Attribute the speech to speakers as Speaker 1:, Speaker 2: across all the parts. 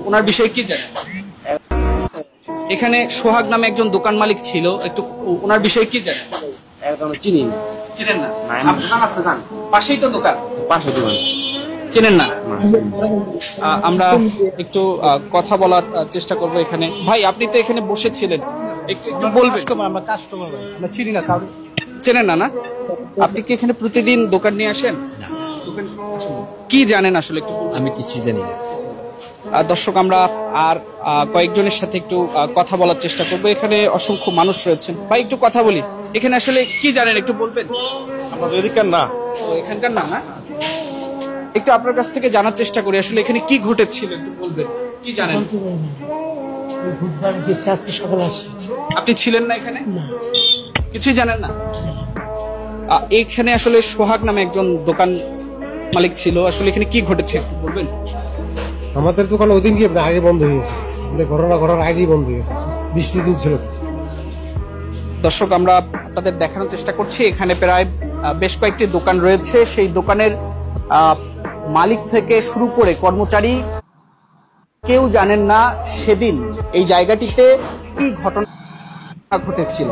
Speaker 1: ওনার বিষয়ে কি জানেন? এখানে সোহাগ নামে একজন দোকান মালিক ছিল, একটু ওনার বিষয়ে কি জানেন?
Speaker 2: একদম চিনি না।
Speaker 1: চিনেন না?
Speaker 2: দোকান আছে জান,
Speaker 1: পাশেই তো দোকান,
Speaker 2: পাশে দোকান।
Speaker 1: চেনেন না? আমরা একটু কথা বলার চেষ্টা করব এখানে। ভাই, আপনি তো এখানে বসেছিলেন, একটু একটু বলবেন।
Speaker 3: আমরা কাস্টমার ভাই, আমরা চিনি না কারণ।
Speaker 1: চেনেন না? না, আপনি কি এখানে প্রতিদিন দোকান নিয়ে আসেন? কি জানেন আসলে একটু বলবেন?
Speaker 3: আমি কিছু জানি না।
Speaker 1: দর্শক, আমরা আর কয়েকজনের সাথে একটু কথা বলার চেষ্টা করব। এখানে অসংখ্য মানুষ রয়েছেন। ভাই, একটু কথা বলি। এখানে আসলে কি জানেন একটু বলবেন?
Speaker 2: আমাদের এদিকার না।
Speaker 1: এখানকার না? না, একটু আপনার কাছ থেকে জানার চেষ্টা করি আসলে এখানে কি ঘটেছিল, একটু বলবেন। কি জানেন?
Speaker 4: আজকে সকালে আসি।
Speaker 1: আপনি ছিলেন না এখানে? কিছুই জানেন না? এখানে আসলে সোহাগ নামে একজন দোকান মালিক ছিল, আসলে এখানে কি ঘটেছে একটু বলবেন?
Speaker 4: আমাদের দোকান ওদিন কি আগে বন্ধ হয়ে গেছে, ঘটনা ঘটার আগেই বন্ধ হয়ে গেছে, বৃষ্টির দিন ছিল তো।
Speaker 1: দর্শক, আমরা আপনাদের দেখানোর চেষ্টা করছি এখানে প্রায় বেশ কয়েকটি দোকান রয়েছে। সেই দোকানের মালিক থেকে শুরু করে কর্মচারী কেউ জানেন না সেদিন এই জায়গাটিতে কি ঘটনা ঘটেছিল।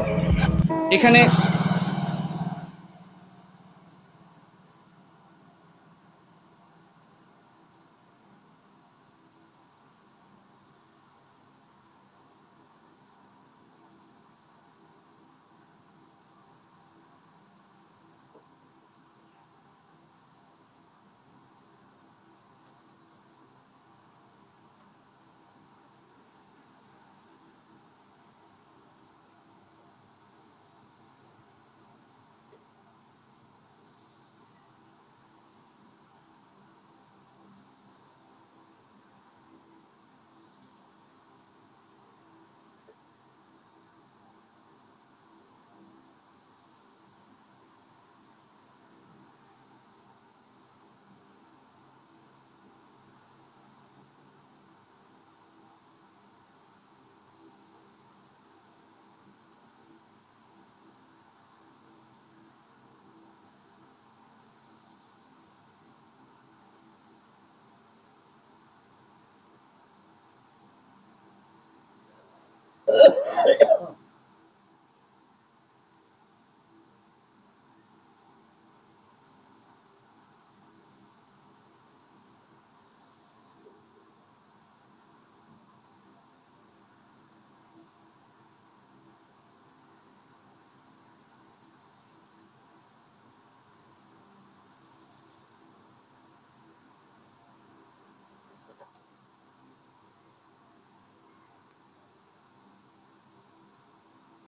Speaker 1: এখানে